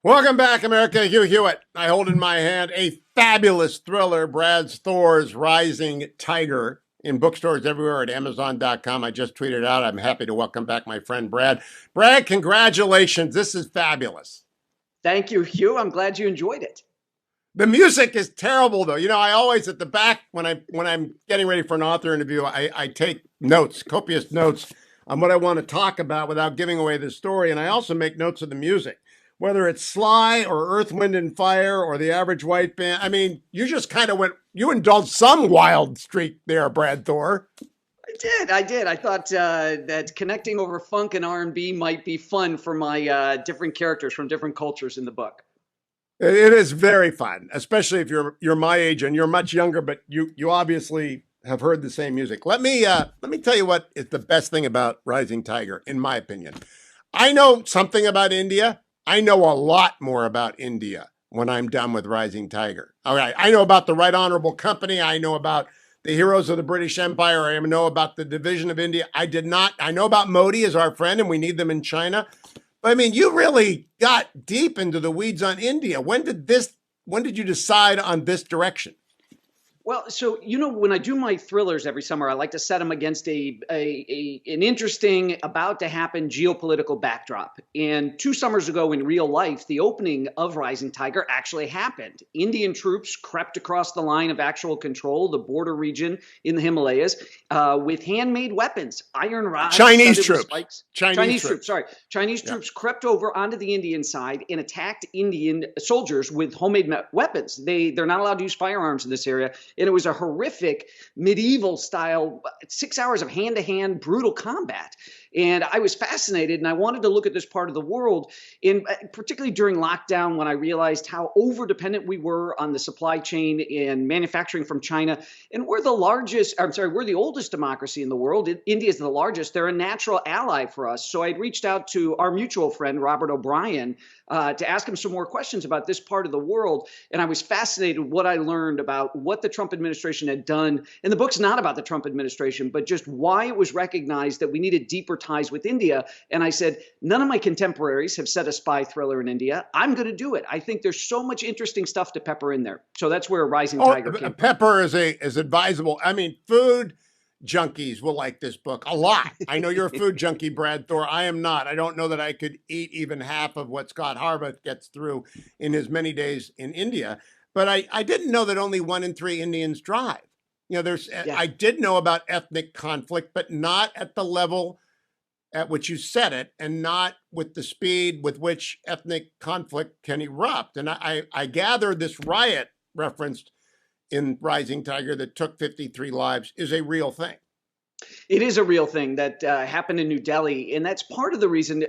Welcome back, America. Hugh Hewitt. I hold in my hand a fabulous thriller, Brad's Thor's Rising Tiger, in bookstores everywhere at Amazon.com. I just tweeted out. I'm happy to welcome back my friend Brad. Brad, congratulations. This is fabulous. Thank you, Hugh. I'm glad you enjoyed it. The music is terrible, though. You know, I always at the back when I'm getting ready for an author interview, I take notes, copious notes on what I want to talk about without giving away the story, and I also make notes of the music. Whether it's Sly or Earth, Wind, and Fire or the Average White Band. I mean, you just kind of you indulged some wild streak there, Brad Thor. I did. I thought that connecting over funk and R&B might be fun for my different characters from different cultures in the book. It is very fun, especially if you're my age and you're much younger, but you obviously have heard the same music. Let me tell you what is the best thing about Rising Tiger, in my opinion. I know something about India. I know a lot more about India when I'm done with Rising Tiger. All right. I know about the Right Honorable Company. I know about the heroes of the British Empire. I know about the division of India. I know about Modi as our friend, and we need them in China. But I mean, you really got deep into the weeds on India. When did you decide on this direction? Well, so, when I do my thrillers every summer, I like to set them against an interesting, about to happen geopolitical backdrop. And 2 summers ago in real life, the opening of Rising Tiger actually happened. Indian troops crept across the line of actual control, the border region in the Himalayas, with handmade weapons, iron rods. Chinese troops. Chinese troops crept over onto the Indian side and attacked Indian soldiers with homemade weapons. They're not allowed to use firearms in this area. And it was a horrific medieval style 6 hours of hand-to-hand brutal combat. And I was fascinated, and I wanted to look at this part of the world, and particularly during lockdown when I realized how over-dependent we were on the supply chain and manufacturing from China. And we're the oldest democracy in the world. India is the largest. They're a natural ally for us. So I'd reached out to our mutual friend, Robert O'Brien, to ask him some more questions about this part of the world. And I was fascinated with what I learned about what the Trump administration had done. And the book's not about the Trump administration, but just why it was recognized that we needed deeper ties with India. And I said, none of my contemporaries have set a spy thriller in India. I'm going to do it. I think there's so much interesting stuff to pepper in there. So that's where Rising Tiger came from. Pepper is advisable. I mean, food junkies will like this book a lot. I know you're a food junkie, Brad Thor. I am not. I don't know that I could eat even half of what Scott Harvath gets through in his many days in India. But I didn't know that only 1 in 3 Indians drive. I did know about ethnic conflict, but not at the level at which you said it, and not with the speed with which ethnic conflict can erupt. And I gather this riot referenced in Rising Tiger that took 53 lives is a real thing. It is a real thing that happened in New Delhi. And that's part of the reason,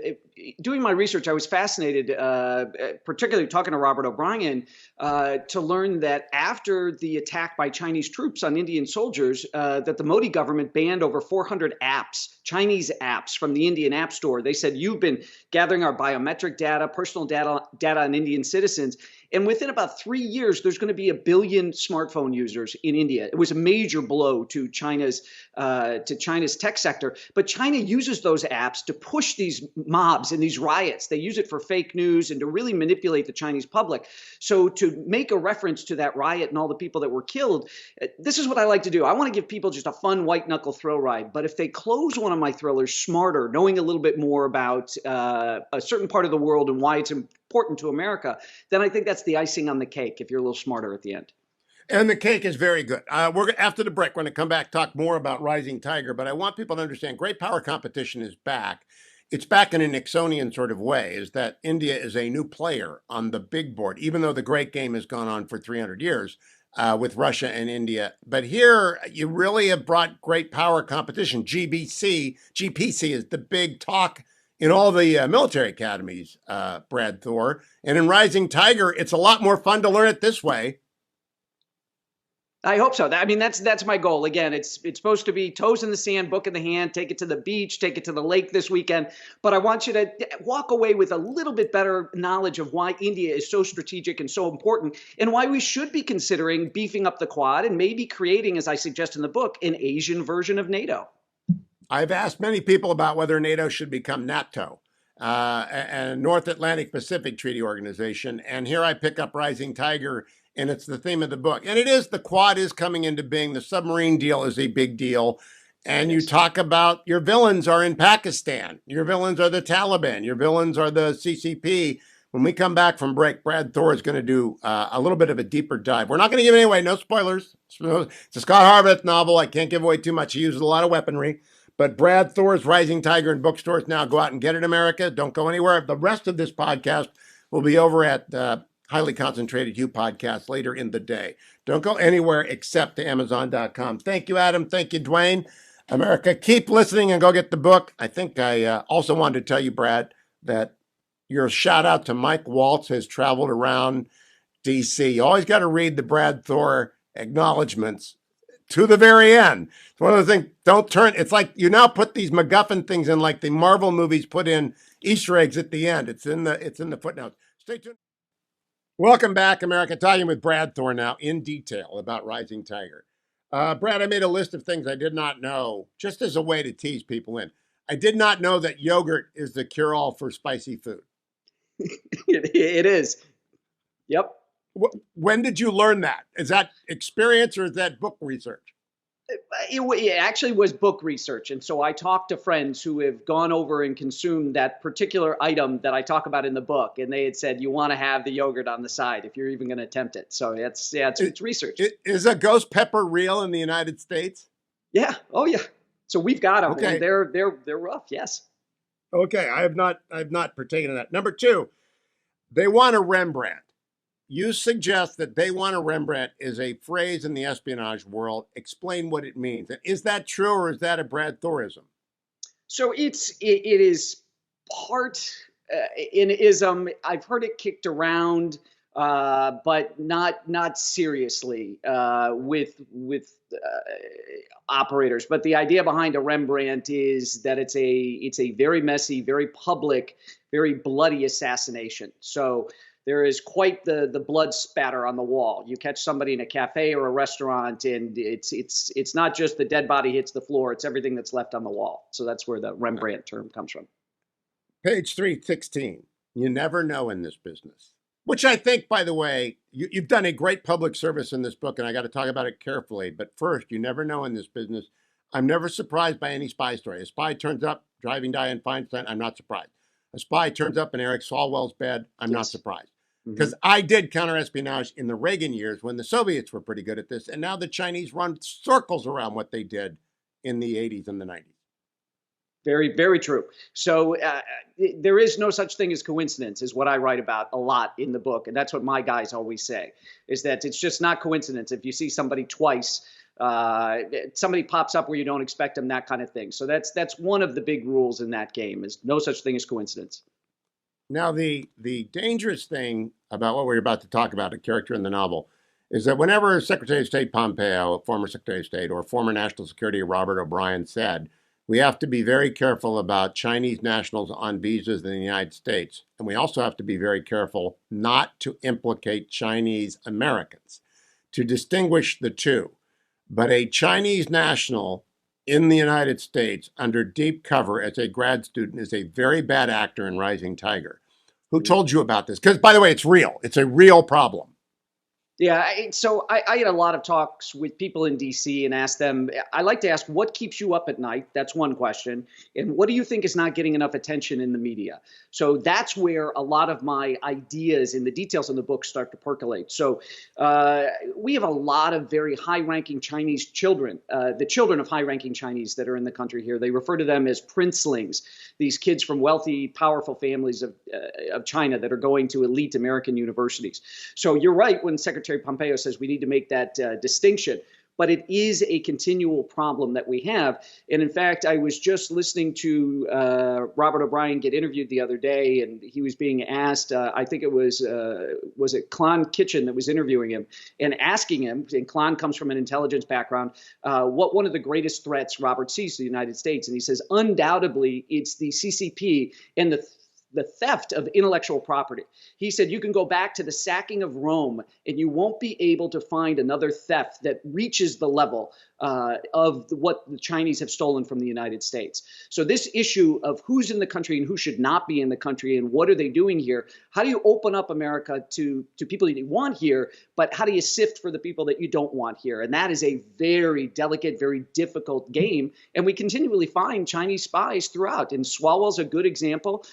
doing my research, I was fascinated, particularly talking to Robert O'Brien, to learn that after the attack by Chinese troops on Indian soldiers, that the Modi government banned over 400 apps, Chinese apps from the Indian App Store. They said, you've been gathering our biometric data, personal data on Indian citizens. And within about 3 years, there's going to be 1 billion smartphone users in India. It was a major blow to China's tech sector. But China uses those apps to push these mobs and these riots. They use it for fake news and to really manipulate the Chinese public. So to make a reference to that riot and all the people that were killed, this is what I like to do. I want to give people just a fun white knuckle thrill ride. But if they close one of my thrillers smarter, knowing a little bit more about a certain part of the world and why it's important to America, then I think that's the icing on the cake if you're a little smarter at the end. And the cake is very good. We're after the break, we're going to come back, talk more about Rising Tiger, but I want people to understand great power competition is back. It's back in a Nixonian sort of way, is that India is a new player on the big board, even though the great game has gone on for 300 years with Russia and India. But here, you really have brought great power competition. GPC is the big talk in all the military academies, Brad Thor. And in Rising Tiger, it's a lot more fun to learn it this way. I hope so. I mean, that's my goal. Again, it's supposed to be toes in the sand, book in the hand, take it to the beach, take it to the lake this weekend. But I want you to walk away with a little bit better knowledge of why India is so strategic and so important, and why we should be considering beefing up the Quad and maybe creating, as I suggest in the book, an Asian version of NATO. I've asked many people about whether NATO should become NATO. and a North Atlantic Pacific Treaty Organization. And here I pick up Rising Tiger, and it's the theme of the book. And it is, the Quad is coming into being. The submarine deal is a big deal. And you Yes. talk about your villains are in Pakistan. Your villains are the Taliban. Your villains are the CCP. When we come back from break, Brad Thor is going to do a little bit of a deeper dive. We're not going to give it away. No spoilers. It's a Scott Harvath novel. I can't give away too much. He uses a lot of weaponry. But Brad Thor's Rising Tiger in bookstores now. Go out and get it, America. Don't go anywhere. The rest of this podcast will be over at Highly Concentrated Hugh podcast later in the day. Don't go anywhere except to Amazon.com. Thank you, Adam. Thank you, Dwayne. America, keep listening and go get the book. I think I also wanted to tell you, Brad, that your shout out to Mike Waltz has traveled around DC. You always got to read the Brad Thor acknowledgments to the very end. It's one of the things, don't turn, it's like you now put these MacGuffin things in like the Marvel movies put in Easter eggs at the end. It's in the footnotes. Stay tuned. Welcome back, America. Talking with Brad Thor now in detail about Rising Tiger. Brad, I made a list of things I did not know, just as a way to tease people in. I did not know that yogurt is the cure-all for spicy food. It is. Yep. When did you learn that? Is that experience or is that book research? It actually was book research. And so I talked to friends who have gone over and consumed that particular item that I talk about in the book. And they had said, you want to have the yogurt on the side if you're even going to attempt it. So it's research. Is a ghost pepper real in the United States? Yeah. Oh, yeah. So we've got them. Okay. And they're rough. Yes. Okay. I have not partaken in that. Number two, they want a Rembrandt. You suggest that they want a Rembrandt is a phrase in the espionage world. Explain what it means. Is that true or is that a Brad Thorism? So it is part in ism. I've heard it kicked around, but not seriously with operators. But the idea behind a Rembrandt is that it's a very messy, very public, very bloody assassination. So there is quite the blood spatter on the wall. You catch somebody in a cafe or a restaurant, and it's not just the dead body hits the floor; it's everything that's left on the wall. So that's where the Rembrandt term comes from. Page 316. You never know in this business. Which I think, by the way, you've done a great public service in this book, and I got to talk about it carefully. But first, you never know in this business. I'm never surprised by any spy story. A spy turns up driving Dianne Feinstein, I'm not surprised. A spy turns up in Eric Swalwell's bed, I'm not surprised. Because I did counterespionage in the Reagan years when the Soviets were pretty good at this. And now the Chinese run circles around what they did in the 80s and the 90s. Very, very true. So there is no such thing as coincidence, is what I write about a lot in the book. And that's what my guys always say, is that it's just not coincidence. If you see somebody twice, somebody pops up where you don't expect them, that kind of thing. So that's one of the big rules in that game, is no such thing as coincidence. Now, the dangerous thing about what we're about to talk about, a character in the novel, is that whenever Secretary of State Pompeo, former Secretary of State, or former National Security Robert O'Brien said, we have to be very careful about Chinese nationals on visas in the United States. And we also have to be very careful not to implicate Chinese Americans, to distinguish the two. But a Chinese national in the United States under deep cover as a grad student is a very bad actor in Rising Tiger. Who told you about this? Because, by the way, it's real. It's a real problem. Yeah, so I had a lot of talks with people in DC and asked them, I like to ask, what keeps you up at night? That's one question. And what do you think is not getting enough attention in the media? So that's where a lot of my ideas and the details in the book start to percolate. So we have a lot of very high-ranking Chinese children, the children of high-ranking Chinese that are in the country here. They refer to them as princelings, these kids from wealthy, powerful families of China that are going to elite American universities. So you're right when Secretary Pompeo says we need to make that distinction, but it is a continual problem that we have. And in fact, I was just listening to Robert O'Brien get interviewed the other day, and he was being asked, I think it was it Klon Kitchen that was interviewing him and asking him, and Klon comes from an intelligence background, what one of the greatest threats Robert sees to the United States. And he says, undoubtedly, it's the CCP and the theft of intellectual property. He said you can go back to the sacking of Rome and you won't be able to find another theft that reaches the level what the Chinese have stolen from the United States. So this issue of who's in the country and who should not be in the country and what are they doing here? How do you open up America to people that you want here, but how do you sift for the people that you don't want here? And that is a very delicate, very difficult game. And we continually find Chinese spies throughout. And Swalwell's a good example.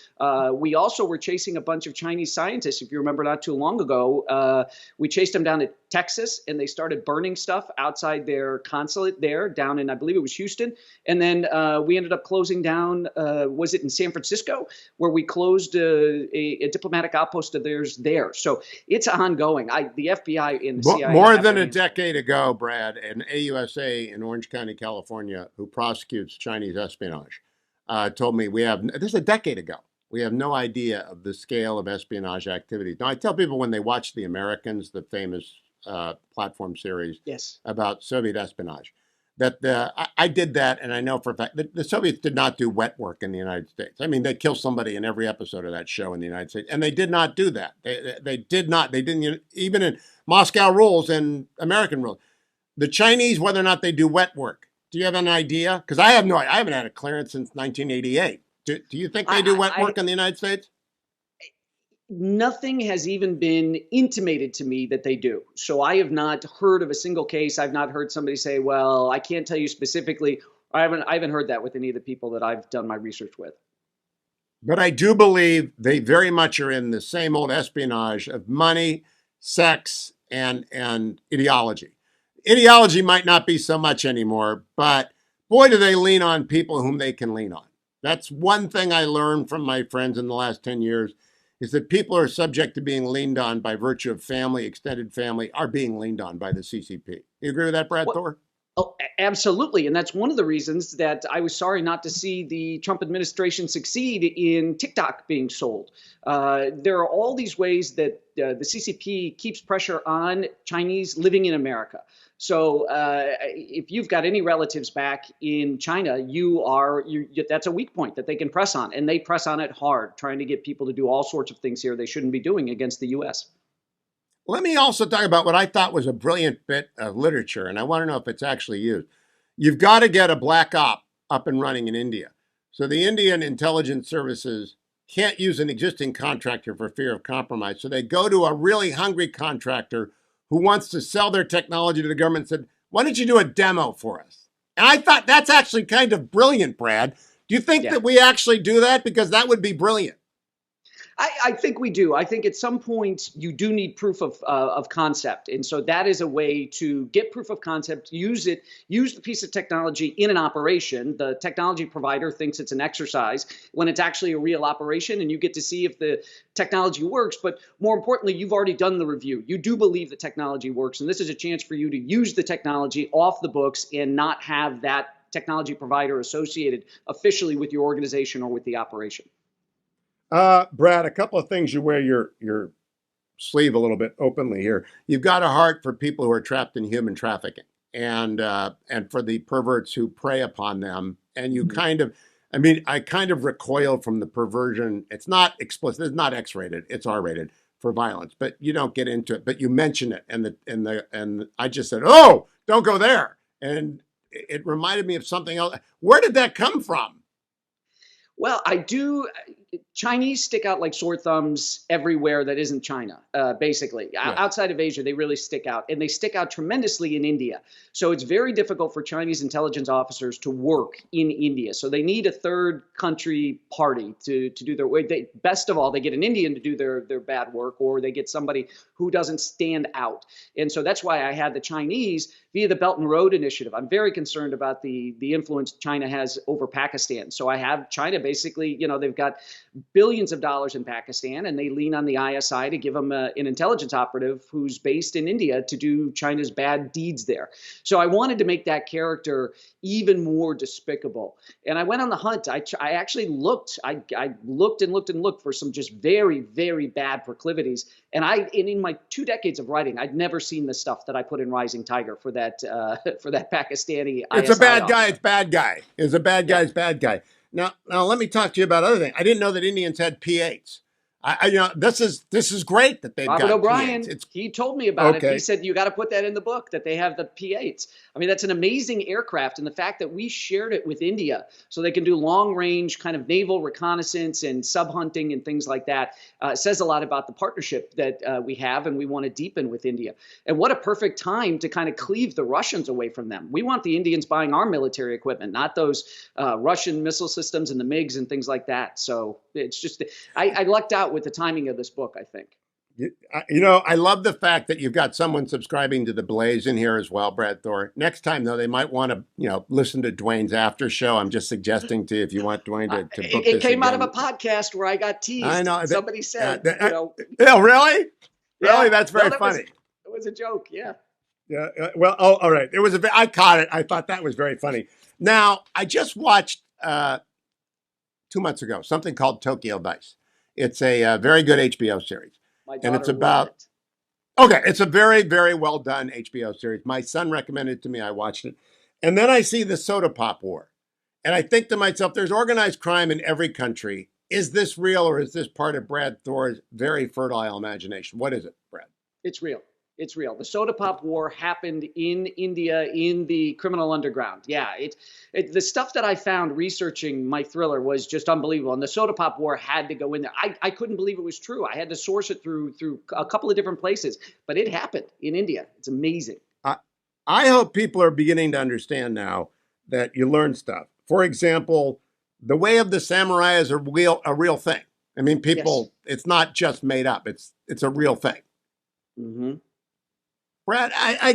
We also were chasing a bunch of Chinese scientists. If you remember not too long ago, we chased them down to Texas and they started burning stuff outside their consulate there down in, I believe it was Houston. And then we ended up closing down, was it in San Francisco, where we closed a diplomatic outpost of theirs there. So it's ongoing. The FBI and the CIA. More than a decade ago, Brad, an AUSA in Orange County, California, who prosecutes Chinese espionage, told me this is a decade ago. We have no idea of the scale of espionage activities. Now, I tell people when they watch The Americans, the famous platform series about Soviet espionage, that I did that, and I know for a fact that the Soviets did not do wet work in the United States. I mean, they kill somebody in every episode of that show in the United States, and they did not do that. They did not. They didn't even in Moscow rules and American rules. The Chinese, whether or not they do wet work, do you have an idea? Because I have no idea. I haven't had a clearance since 1988. Do you think they do wet work in the United States? Nothing has even been intimated to me that they do. So I have not heard of a single case. I've not heard somebody say, well, I can't tell you specifically. I haven't heard that with any of the people that I've done my research with. But I do believe they very much are in the same old espionage of money, sex, and ideology. Ideology might not be so much anymore, but boy, do they lean on people whom they can lean on. That's one thing I learned from my friends in the last 10 years, is that people are subject to being leaned on by virtue of family, extended family, are being leaned on by the CCP. You agree with that, Brad Thor? Oh, absolutely. And that's one of the reasons that I was sorry not to see the Trump administration succeed in TikTok being sold. There are all these ways that the CCP keeps pressure on Chinese living in America. So if you've got any relatives back in China, that's a weak point that they can press on. And they press on it hard, trying to get people to do all sorts of things here they shouldn't be doing against the U.S. Let me also talk about what I thought was a brilliant bit of literature, and I want to know if it's actually used. You've got to get a black op up and running in India. So the Indian intelligence services can't use an existing contractor for fear of compromise. So they go to a really hungry contractor who wants to sell their technology to the government and said, why don't you do a demo for us? And I thought that's actually kind of brilliant, Brad. Do you think that we actually do that? Because that would be brilliant. I think we do. I think at some point you do need proof of concept. And so that is a way to get proof of concept, use the piece of technology in an operation. The technology provider thinks it's an exercise when it's actually a real operation, and you get to see if the technology works. But more importantly, you've already done the review. You do believe the technology works. And this is a chance for you to use the technology off the books and not have that technology provider associated officially with your organization or with the operation. Brad, a couple of things. You wear your sleeve a little bit openly here. You've got a heart for people who are trapped in human trafficking and for the perverts who prey upon them. And you I kind of recoil from the perversion. It's not explicit. It's not X-rated. It's R-rated for violence, but you don't get into it, but you mention it. And I just said, oh, don't go there. And it reminded me of something else. Where did that come from? Well, Chinese stick out like sore thumbs everywhere that isn't China, basically. Yes. Outside of Asia, they really stick out. And they stick out tremendously in India. So it's very difficult for Chinese intelligence officers to work in India. So they need a third country party to do their work. Best of all, they get an Indian to do their bad work, or they get somebody who doesn't stand out. And so that's why I had the Chinese via the Belt and Road Initiative. I'm very concerned about the influence China has over Pakistan. So I have China basically, they've got billions of dollars in Pakistan, and they lean on the ISI to give them an intelligence operative who's based in India to do China's bad deeds there. So I wanted to make that character even more despicable. And I went on the hunt. I actually looked. I looked and looked and looked for some just very, very bad proclivities. And in my 2 decades of writing, I'd never seen the stuff that I put in Rising Tiger for that Pakistani. It's ISI a bad officer. guy. It's bad guy. It's a bad guy. It's bad guy. Now let me talk to you about other things. I didn't know that Indians had P8s. this is great that they've Robert got P8s. O'Brien, It's he told me about it. He okay. said, you got to put that in the book that they have the P8s. I mean, that's an amazing aircraft. And the fact that we shared it with India so they can do long range kind of naval reconnaissance and sub hunting and things like that says a lot about the partnership that we have and we want to deepen with India. And what a perfect time to kind of cleave the Russians away from them. We want the Indians buying our military equipment, not those Russian missile systems and the MiGs and things like that. So it's just, I lucked out with the timing of this book, I think. I love the fact that you've got someone subscribing to the Blaze in here as well, Brad Thor. Next time, though, they might want to, listen to Dwayne's after show. I'm just suggesting to you if you want Dwayne to book it this came out again. of a podcast where I got teased. I know. Somebody said, yeah, really? yeah, Really? That's very that funny. it was a joke. Yeah. Yeah. Well, all right. I caught it. I thought that was very funny. Now, I just watched 2 months ago something called Tokyo Vice. It's a very good HBO series. My daughter And it's about, loved okay, it's a very, very well done HBO series. My son recommended it to me. I watched it. And then I see the soda pop war. And I think to myself, there's organized crime in every country. Is this real or is this part of Brad Thor's very fertile imagination? What is it, Brad? It's real. It's real. The soda pop war happened in India in the criminal underground. Yeah, the stuff that I found researching my thriller was just unbelievable. And the soda pop war had to go in there. I couldn't believe it was true. I had to source it through a couple of different places, but it happened in India. It's amazing. I hope people are beginning to understand now that you learn stuff. For example, the way of the samurai is a real thing. I mean, people, yes. It's not just made up. It's a real thing. Mm-hmm. Brad, I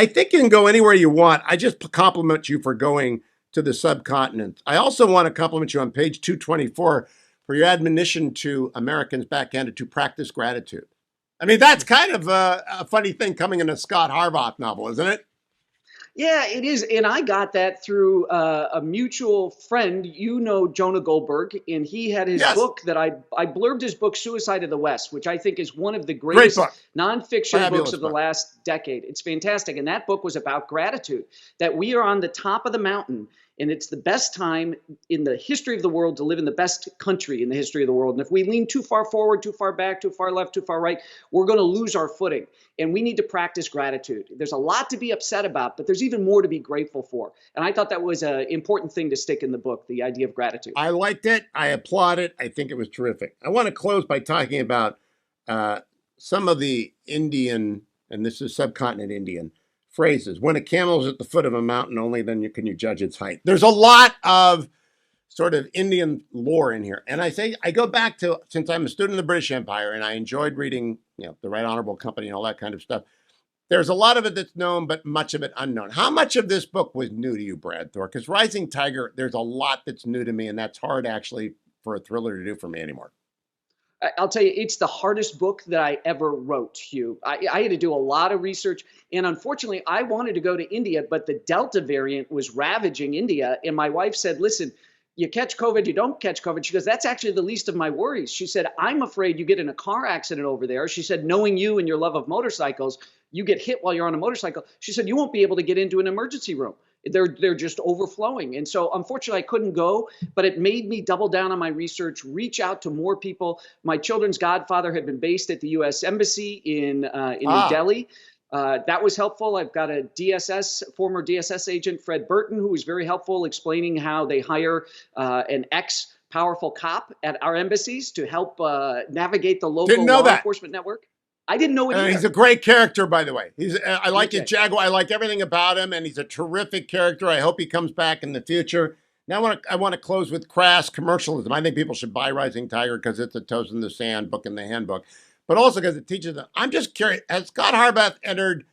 think you can go anywhere you want. I just compliment you for going to the subcontinent. I also want to compliment you on page 224 for your admonition to Americans backhanded to practice gratitude. I mean, that's kind of a funny thing coming in a Scott Harvath novel, isn't it? Yeah, it is. And I got that through a mutual friend, Jonah Goldberg, and he had his book that I blurbed his book, Suicide of the West, which I think is one of the greatest nonfiction books of the last decade. It's fantastic. And that book was about gratitude, that we are on the top of the mountain. And it's the best time in the history of the world to live in the best country in the history of the world. And if we lean too far forward, too far back, too far left, too far right, we're going to lose our footing. And we need to practice gratitude. There's a lot to be upset about, but there's even more to be grateful for. And I thought that was an important thing to stick in the book, the idea of gratitude. I liked it. I applaud it. I think it was terrific. I want to close by talking about some of the Indian, and this is subcontinent Indian, phrases. When a camel is at the foot of a mountain, only then can you judge its height. There's a lot of sort of Indian lore in here. And I go back to, since I'm a student of the British Empire and I enjoyed reading, the Right Honorable Company and all that kind of stuff. There's a lot of it that's known, but much of it unknown. How much of this book was new to you, Brad Thor? Because Rising Tiger, there's a lot that's new to me, and that's hard actually for a thriller to do for me anymore. I'll tell you, it's the hardest book that I ever wrote, Hugh. I had to do a lot of research. And unfortunately, I wanted to go to India, but the Delta variant was ravaging India. And my wife said, listen, you catch COVID, you don't catch COVID. She goes, that's actually the least of my worries. She said, I'm afraid you get in a car accident over there. She said, knowing you and your love of motorcycles, you get hit while you're on a motorcycle. She said, you won't be able to get into an emergency room. They're just overflowing. And so unfortunately, I couldn't go, but it made me double down on my research, reach out to more people. My children's godfather had been based at the U.S. Embassy in New Delhi. That was helpful. I've got a former DSS agent, Fred Burton, who was very helpful explaining how they hire an ex-powerful cop at our embassies to help navigate the local law enforcement network. I didn't know it either. He's a great character, by the way. I like his Jaguar. I like everything about him, and he's a terrific character. I hope he comes back in the future. Now I want to close with crass commercialism. I think people should buy Rising Tiger because it's a toes in the sand book in the handbook, but also because it teaches them. I'm just curious, has Scott Harvath entered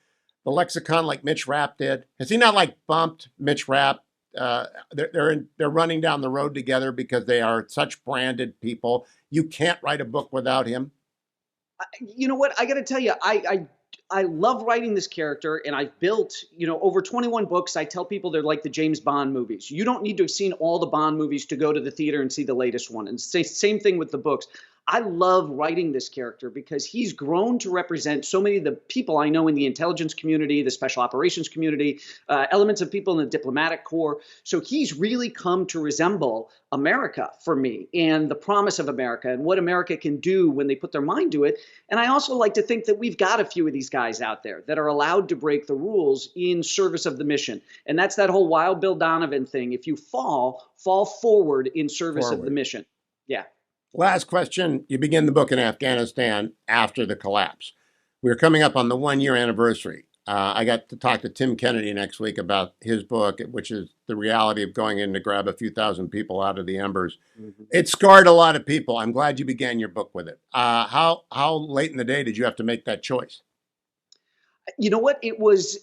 the lexicon like Mitch Rapp did? Has he not bumped Mitch Rapp? They're running down the road together because they are such branded people. You can't write a book without him. You know what? I got to tell you, I love writing this character, and I've built, over 21 books. I tell people they're like the James Bond movies. You don't need to have seen all the Bond movies to go to the theater and see the latest one. And same thing with the books. I love writing this character because he's grown to represent so many of the people I know in the intelligence community, the special operations community, elements of people in the diplomatic corps. So he's really come to resemble America for me and the promise of America and what America can do when they put their mind to it. And I also like to think that we've got a few of these guys out there that are allowed to break the rules in service of the mission. And that's that whole Wild Bill Donovan thing. If you fall forward in service of the mission. Yeah. Last question. You begin the book in Afghanistan after the collapse. We're coming up on the 1 year anniversary. I got to talk to Tim Kennedy next week about his book, which is the reality of going in to grab a few thousand people out of the embers. Mm-hmm. It scarred a lot of people. I'm glad you began your book with it. How late in the day did you have to make that choice? You know what? It was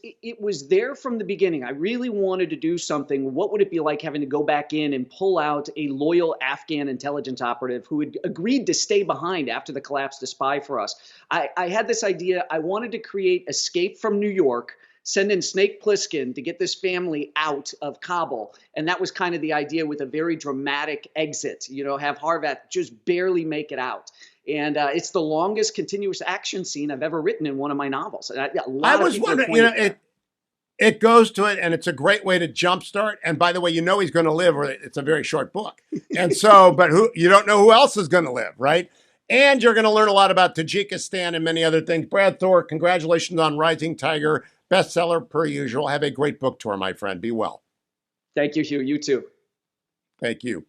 there from the beginning. I really wanted to do something. What would it be like having to go back in and pull out a loyal Afghan intelligence operative who had agreed to stay behind after the collapse to spy for us? I had this idea. I wanted to create Escape from New York, send in Snake Plissken to get this family out of Kabul. And that was kind of the idea, with a very dramatic exit, have Harvath just barely make it out. And it's the longest continuous action scene I've ever written in one of my novels. And I was wondering, it goes to it, and it's a great way to jumpstart. And by the way, he's going to live, or it's a very short book. And so, but you don't know who else is going to live, right? And you're going to learn a lot about Tajikistan and many other things. Brad Thor, congratulations on Rising Tiger, bestseller per usual. Have a great book tour, my friend. Be well. Thank you, Hugh. You too. Thank you.